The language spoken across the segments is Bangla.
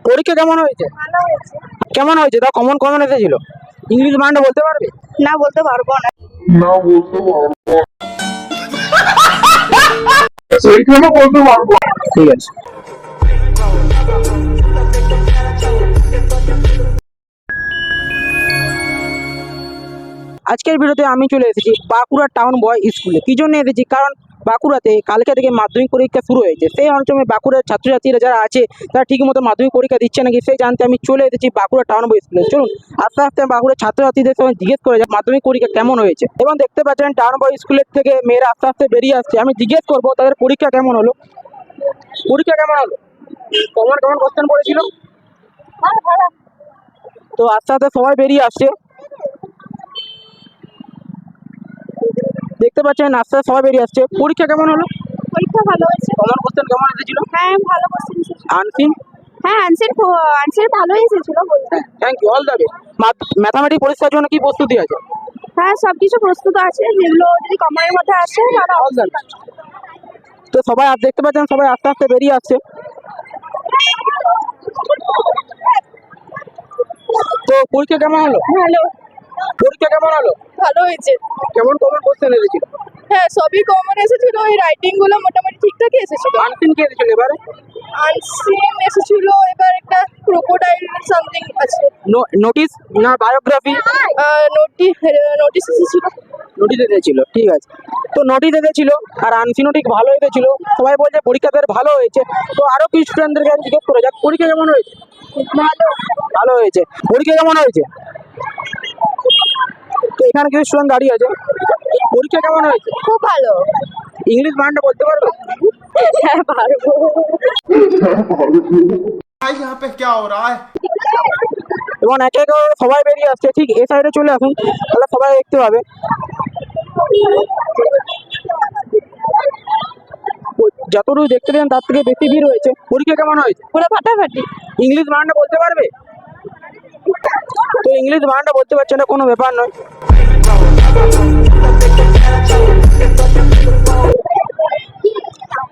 পরীক্ষা কেমন হয়েছে? ভালো হয়েছে। কেমন হয়েছে? তা কমন কমন এসেছিল? ইংলিশ বানানটা বলতে পারবে? না, বলতে পারবো না। সেইখানে বলতে পারবো। ঠিক আছে। আজকের ভিডিওতে আমি চলে এসেছি বাঁকুড়া টাউন বয় স্কুলে। কি জন্য এসেছি? কারণ বাঁকুড়াতে কালকে থেকে মাধ্যমিক পরীক্ষা শুরু হয়েছে। সেই অঞ্চলে বাঁকুড়ার ছাত্রছাত্রীরা যারা আছে তারা ঠিকমতো মাধ্যমিক পরীক্ষা দিচ্ছে নাকি সেই জানতে আমি চলে এসেছি বাঁকুড়া টাউন বয় স্কুলে। চলুন আস্তে আস্তে বাঁকুড়ার ছাত্রছাত্রীদের সঙ্গে জিজ্ঞেস করে যাক মাধ্যমিক পরীক্ষা কেমন হয়েছে। এবং দেখতে পাচ্ছেন টাউন বয় স্কুলের থেকে মেয়েরা আস্তে আস্তে বেরিয়ে আসছে। আমি জিজ্ঞেস করবো তাদের পরীক্ষা কেমন হলো। পরীক্ষা কেমন হলো? কেমন কেমন কোশ্চেন পড়েছিল? তো আস্তে আস্তে সবাই বেরিয়ে আসছে। দেখতে পাচ্ছেন আস্তে আস্তে সবাই বেরিয়ে আসছে। পরীক্ষা কেমন হলো? পরীক্ষা ভালো হয়েছে। কমন কোশ্চেন কেমন এসেছিল? হ্যাঁ, ভালো কোশ্চেন এসেছিল। আনসিন? হ্যাঁ, আনসার ভালোই এসেছিল বলতে। Thank you, all the best. Mathematics পরীক্ষার জন্য কি প্রস্তুতি আছে? হ্যাঁ, সবকিছু প্রস্তুত আছে, যেগুলো যদি কমনের মধ্যে আসে তাহলে অল দ্য বেস্ট। তো সবাই দেখতে পাচ্ছেন সবাই আস্তে আস্তে বেরিয়ে আসছে। তো পরীক্ষা কেমন হলো? ভালো। পরীক্ষা কেমন হলো? ভালো হয়েছে। কেমন কমন কোশ্চেন এসেছিল? হ্যাঁ, সবই কমন এসেছিল। ওই রাইটিং গুলো মোটামুটি ঠিকঠাকই এসেছিল। আনসিন কি এসেছিল এবারে? আনসিন এসেছিল, এবার একটা ক্রোকোডাইল সামথিং আছে। নোটিস না বায়োগ্রাফি? নোটিস এসেছিল। নোটিস এসেছিল, ঠিক আছে। তো নোটিস এসেছিল আর আনসিনও ঠিক ভালো এসেছিল। সবাই বলছে পরীক্ষাদের ভালো হয়েছে। তো আরো কিছু স্টুডেন্টদেরকে জিজ্ঞেস করে যাক পরীক্ষা কেমন হয়েছে। ভালো। ভালো হয়েছে। পরীক্ষা কেমন হয়েছে? তো এখানে কিছু স্টুডেন্ট দাঁড়িয়ে আছে। পরীক্ষা কেমন হয়েছে? খুব ভালো। ইংলিশ বানানটা বলতে পারবে? হ্যাঁ, পারবো। भाई यहाँ पे क्या हो रहा है? এবং একে একে সবাই বেরিয়ে আসছে। ঠিক এ সাইডে চলে আসুন, তাহলে সবাই দেখতে পাবে। যতটুকু দেখতে পেলেন তার থেকে বেশি ভিড় হয়েছে। পরীক্ষা কেমন হয়েছে? পুরো ফাটাফাটি। ইংলিশ বানানটা বলতে পারবে? তো ইংলিশ বানানটা বলতে পারছে না, কোনো ব্যাপার নয়।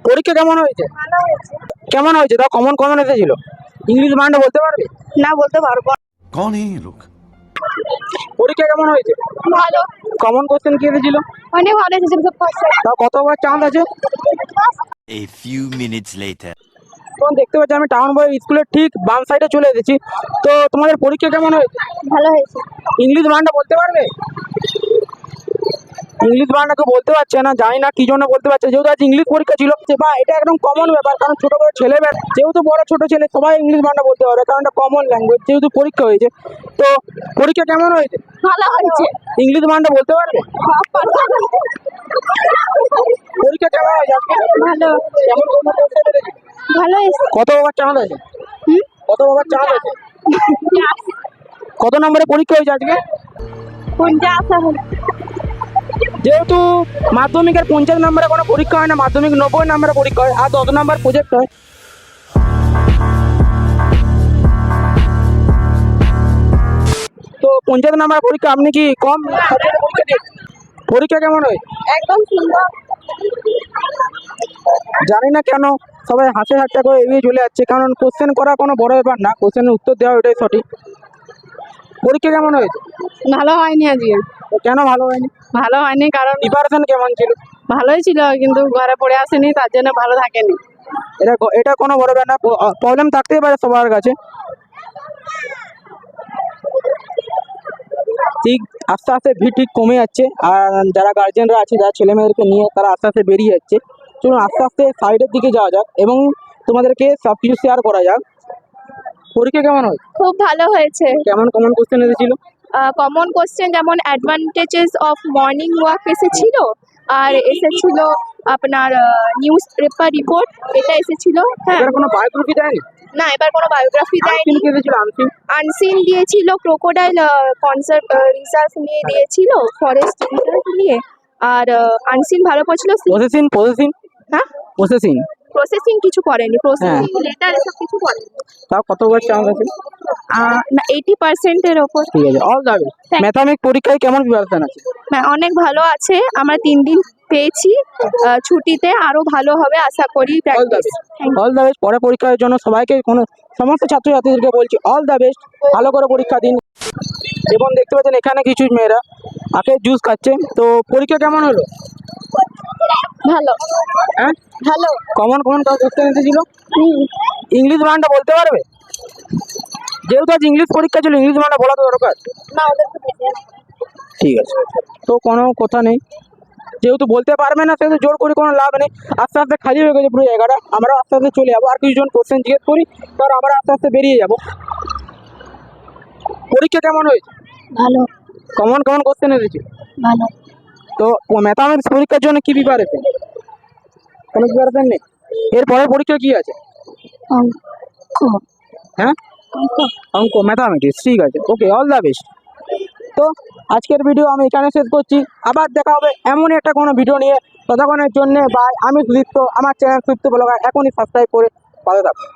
পরীক্ষা কেমন হয়েছে? ভালো হয়েছে। কেমন হয়েছে? তা কমন কমন এসেছিল? ইংলিশ বানানটা বলতে পারবে? না, বলতে পারবো না। कौन है ये लोग? পরীক্ষা কেমন হয়েছে? ভালো। কমন কোশ্চেন কি এসেছিল? অনেক ভালো এসেছিল সব কোশ্চেন। তা কতবার চান্স আছে? A few minutes later. তখন দেখতে পাচ্ছি আমি টাউন বয় স্কুলের ঠিক বাম সাইডে চলে এসেছি। তো তোমাদের পরীক্ষা কেমন হয়েছে? ভালো হয়েছে। ইংলিশ বানানটা বলতে পারবে? ইংলিশ বানানটা বলতে পারছে না, জানি না কি জন্য বলতে পারছে। যেহেতু আজ ইংলিশ পরীক্ষা ছিল বা এটা একদম কমন ব্যাপার, কারণ ছোট বড় ছেলে যেহেতু বড় ছোট ছেলে সবাই ইংলিশ বানানটা বলতে পারবে, কারণ এটা কমন ল্যাঙ্গুয়েজ যেহেতু পরীক্ষা হয়েছে। তো পরীক্ষা কেমন হয়েছে? ভালো হয়েছে। ইংলিশ বানানটা বলতে পারবে? পরীক্ষা কেমন হয়েছে আজকে? ভালো। কেমন কোন কোশ্চেন এসেছে? ভালো হয়েছে। কত ওভার চান্স আছে? কত ওভার চান্স আছে? কত নম্বরে পরীক্ষা হয়েছে আজকে? কোনটা আসা হলো? যেহেতু মাধ্যমিকের 50 নম্বরে কোনো পরীক্ষা হয় না, মাধ্যমিক 90 নম্বরে পরীক্ষা হয় আর 10 নম্বর প্রজেক্ট হয়। তো 50 নম্বর পরীক্ষা আপনি কি কম পরীক্ষা দিয়েছেন? পরীক্ষা কেমন হয়? একদম সুন্দর। জানি না কেন সবাই হাসে হাসটা করে এগিয়ে চলে যাচ্ছে, কারণ কোশ্চেন করা কোনো বড় ব্যাপার না, কোশ্চেনের উত্তর দেওয়া ওটাই সঠিক। পরীক্ষা কেমন হয়েছে? ভালো হয়নি আজকে। তো কেন ভালো হয়নি? ভালো হয়নি কারণ প্রিপারেশন কেমন ছিল? ভালোই ছিল, কিন্তু ঘরে পড়ে আসেনি, তার জন্য ভালো থাকেনি। এটা কোনো বড় ব্যাপার না, প্রবলেম থাকতেই পারে সবার কাছে। ঠিক আস্তে আস্তে ভিড় ঠিক কমে যাচ্ছে আর যারা গার্জেনরা আছে যারা ছেলে মেয়েদেরকে নিয়ে তারা আস্তে আস্তে বেরিয়ে যাচ্ছে। চলুন আস্তে আস্তে সাইডের দিকে যাওয়া যাক এবং তোমাদেরকে সব কিছু শেয়ার করা যাক। পরীক্ষা কেমন হয়? খুব ভালো হয়েছে। কেমন কমন কোশ্চেন এসেছিল? কমন কোশ্চেন যেমন অ্যাডভান্টেজেস অফ মর্নিং ওয়াক এসেছিল, আর এসেছিল আপনার নিউজ পেপার রিপোর্ট, এটা এসেছিল। হ্যাঁ, এবার কোনো বায়োগ্রাফি দেয়নি? না, এবার কোনো বায়োগ্রাফি দেয়নি। আনসিন কি এসেছিল? আনসিন দিয়েছিল, ক্রোকোডাইল কনসার্ভ রিসার্চ নিয়ে দিয়েছিল, ফরেস্ট রিসার্চ নিয়ে। আর আনসিন ভালো পড়ছিল। পজেসিন হ্যাঁ, প্রসেসিং কিছু করেনি, প্রসেসিং লেটার এসব কিছু করেনি। তাও কত বছর আমার কাছে? না 80%-এর ওপর। ঠিক আছে, all the best. Thank you. Mathematic পরীক্ষায় কেমন প্রিপারেশন আছে? অনেক ভালো আছে, আমরা 3 দিন পেয়েছি ছুটিতে, আরো ভালো হবে আশা করি। All the practice. Best, all the best. পরে পরীক্ষার জন্য সবাইকে সমস্ত ছাত্রছাত্রীদেরকে বলছি অল দ্য বেস্ট, ভালো করে পরীক্ষা দিন। এবং দেখতে পাচ্ছেন এখানে কিছু মেয়েরা আখের জুস খাচ্ছে। তো পরীক্ষা কেমন হলো? ভালো হ্যাঁ, ভালো। কমন কোশ্চেন এসেছিল? ইংলিশ বানানটা বলতে পারবে? যেহেতু আজ ইংলিশ পরীক্ষা ছিল, ইংলিশ বানানটা বলা তো দরকার। না ওদের তো বেশি না। ঠিক আছে, তো কোনো কথা নেই, যেহেতু বলতে পারবে না সেহেতু জোর করে কোনো লাভ নেই। আস্তে আস্তে খালি হয়ে গেছে পুরো জায়গাটা, আমরা আস্তে আস্তে চলে যাবো। আর কিছুজন কোশ্চেন জিজ্ঞেস করি, তার আমরা আস্তে আস্তে বেরিয়ে যাব। পরীক্ষা কেমন হয়েছে? ভালো কমন কোশ্চেন এসেছে? ভালো। তো ম্যাথামেটিক্স পরীক্ষার জন্য কি প্রিপারেশন? কোনো প্রিপারেশন নেই? এরপরে পরীক্ষা কি আছে? অঙ্ক। হ্যাঁ, অঙ্ক, ম্যাথামেটিক্স। ঠিক আছে, ওকে, অল দ্য বেস্ট। তো আজকের ভিডিও আমি এখানে শেষ করছি। আবার দেখা হবে এমন একটা কোনো ভিডিও নিয়ে। ততক্ষণের জন্য বাই। আমি সুদীপ্ত, আমার চ্যানেল সুদীপ্ত ব্লগার এখনই সাবস্ক্রাইব করে ভালো থাকুন।